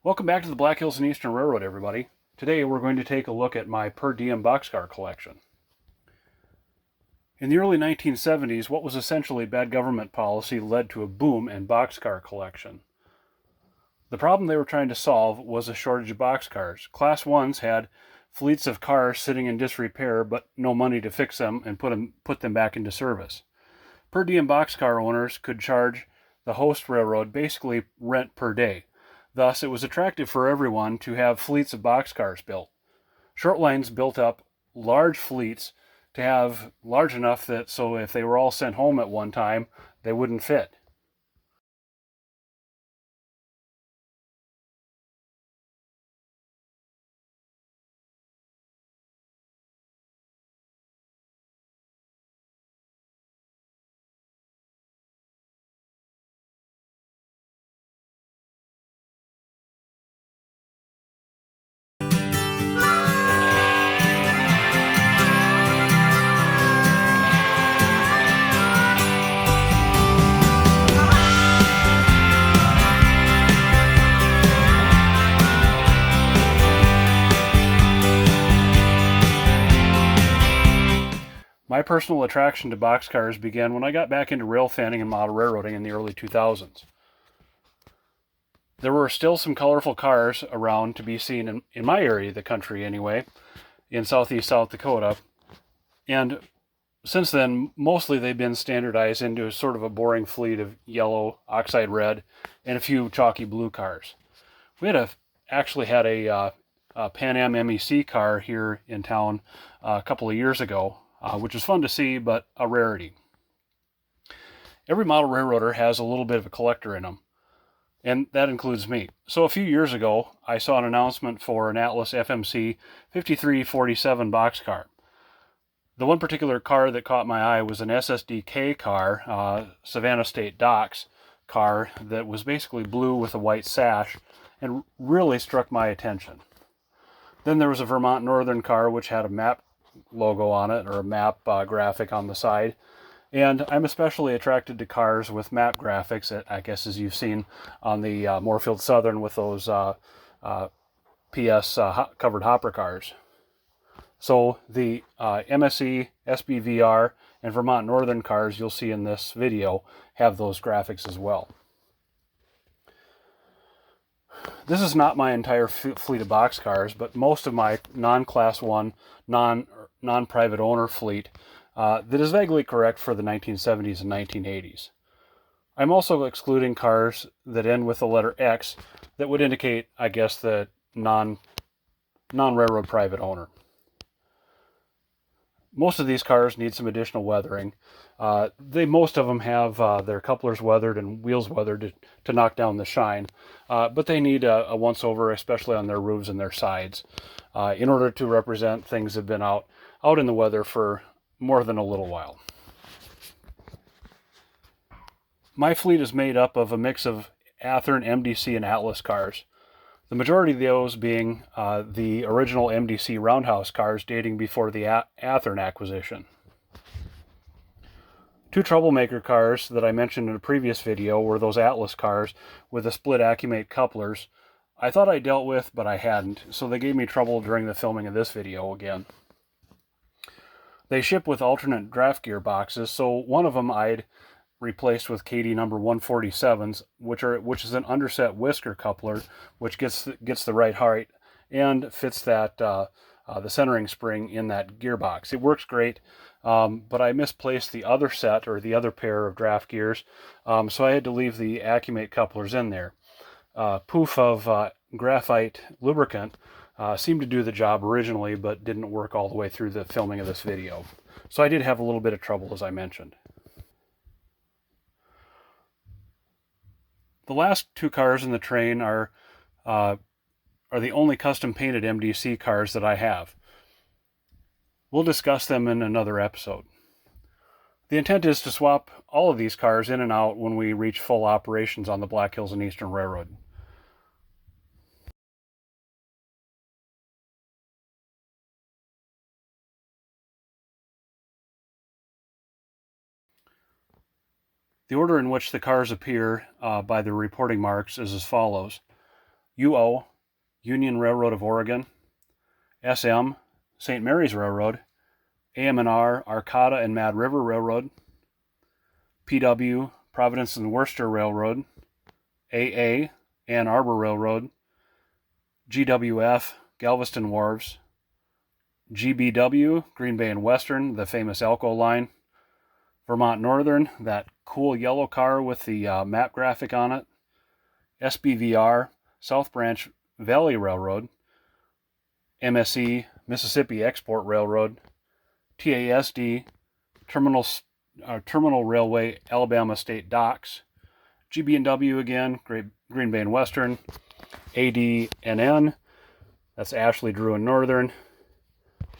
Welcome back to the Black Hills and Eastern Railroad, everybody. Today we're going to take a look at my per diem boxcar collection. In the early 1970s, what was essentially bad government policy led to a boom in boxcar collection. The problem they were trying to solve was a shortage of boxcars. Class 1s had fleets of cars sitting in disrepair but no money to fix them and put them back into service. Per diem boxcar owners could charge the host railroad basically rent per day. Thus, it was attractive for everyone to have fleets of boxcars built. Short lines built up large fleets to have large enough that so if they were all sent home at one time, they wouldn't fit. My personal attraction to boxcars began when I got back into rail fanning and model railroading in the early 2000s. There were still some colorful cars around to be seen in my area of the country anyway, in southeast South Dakota, and since then, mostly they've been standardized into sort of a boring fleet of yellow, oxide red, and a few chalky blue cars. We actually had a Pan Am MEC car here in town a couple of years ago, which was fun to see, but a rarity. Every model railroader has a little bit of a collector in them, and that includes me. So a few years ago, I saw an announcement for an Atlas FMC 5347 boxcar. The one particular car that caught my eye was an SSDK car, Savannah State Docks car, that was basically blue with a white sash and really struck my attention. Then there was a Vermont Northern car which had a map logo on it, or a map graphic on the side. And I'm especially attracted to cars with map graphics, I guess as you've seen on the Morefield Southern with those PS covered hopper cars. So the MSE, SBVR, and Vermont Northern cars you'll see in this video have those graphics as well. This is not my entire fleet of boxcars, but most of my non-Class 1, non-private owner fleet that is vaguely correct for the 1970s and 1980s. I'm also excluding cars that end with the letter X that would indicate, I guess, the non-railroad private owner. Most of these cars need some additional weathering. Most of them have their couplers weathered and wheels weathered to knock down the shine, but they need a once-over, especially on their roofs and their sides, in order to represent things that have been out in the weather for more than a little while. My fleet is made up of a mix of Athearn, MDC, and Atlas cars. The majority of those being the original MDC roundhouse cars dating before the Athearn acquisition. Two troublemaker cars that I mentioned in a previous video were those Atlas cars with the split Accumate couplers. I thought I dealt with, but I hadn't, so they gave me trouble during the filming of this video again. They ship with alternate draft gear boxes, so one of them I'd replaced with KD number 147s, which is an underset whisker coupler, which gets the right height and fits that the centering spring in that gearbox. It works great, but I misplaced the other set, or the other pair of draft gears, so I had to leave the Accumate couplers in there. Poof of graphite lubricant seemed to do the job originally, but didn't work all the way through the filming of this video. So I did have a little bit of trouble, as I mentioned. The last two cars in the train are the only custom painted MDC cars that I have. We'll discuss them in another episode. The intent is to swap all of these cars in and out when we reach full operations on the Black Hills and Eastern Railroad. The order in which the cars appear by the reporting marks is as follows. UO, Union Railroad of Oregon, SM, St. Mary's Railroad, AM&R, Arcata and Mad River Railroad, PW, Providence and Worcester Railroad, AA, Ann Arbor Railroad, GWF, Galveston Wharves, GBW, Green Bay and Western, the famous Elko line, Vermont Northern, that cool yellow car with the map graphic on it, SBVR, South Branch Valley Railroad, MSE, Mississippi Export Railroad, TASD, Terminal Railway, Alabama State Docks, GB&W again, Green Bay and Western, ADNN, that's Ashley, Drew and Northern,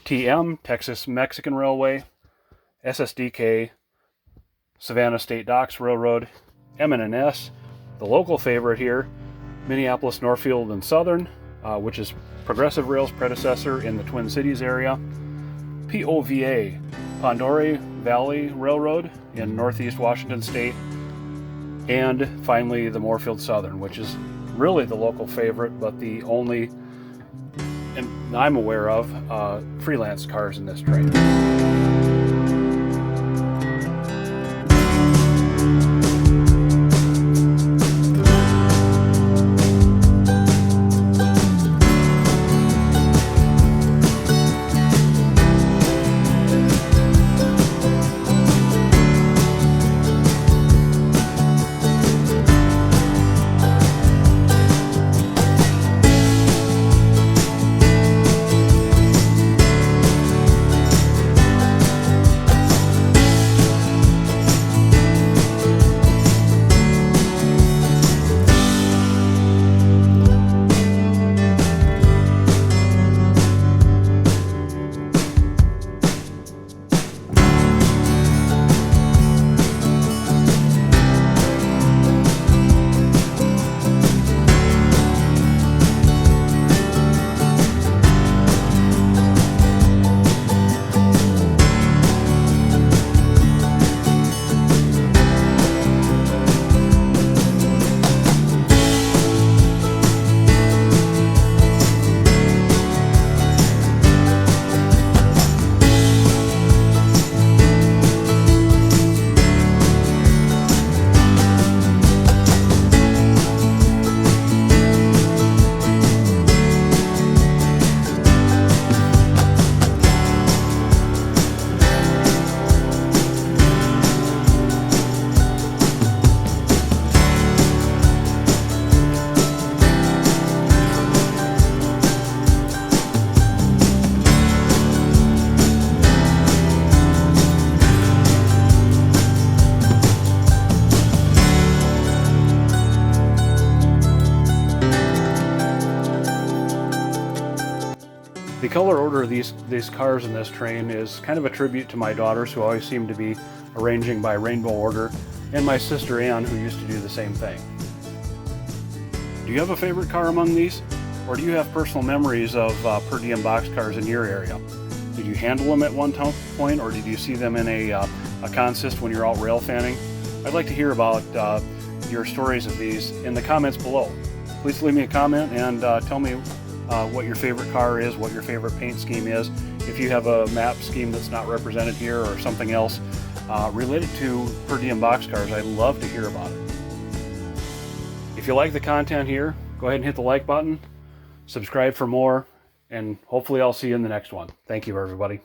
TM, Texas Mexican Railway, SSDK, Savannah State Docks Railroad, M&NS, the local favorite here, Minneapolis Northfield and Southern, which is Progressive Rail's predecessor in the Twin Cities area, POVA, Pondore Valley Railroad in Northeast Washington State, and finally the Morefield Southern, which is really the local favorite, but the only, and I'm aware of, freelance cars in this train. The color order of these cars in this train is kind of a tribute to my daughters, who always seem to be arranging by rainbow order, and my sister Ann, who used to do the same thing. Do you have a favorite car among these? Or do you have personal memories of per diem boxcars in your area? Did you handle them at one point, or did you see them in a consist when you're out rail fanning? I'd like to hear about your stories of these in the comments below. Please leave me a comment and tell me what your favorite car is, what your favorite paint scheme is. If you have a map scheme that's not represented here or something else related to per diem boxcars, I'd love to hear about it. If you like the content here, go ahead and hit the like button, subscribe for more, and hopefully I'll see you in the next one. Thank you, everybody.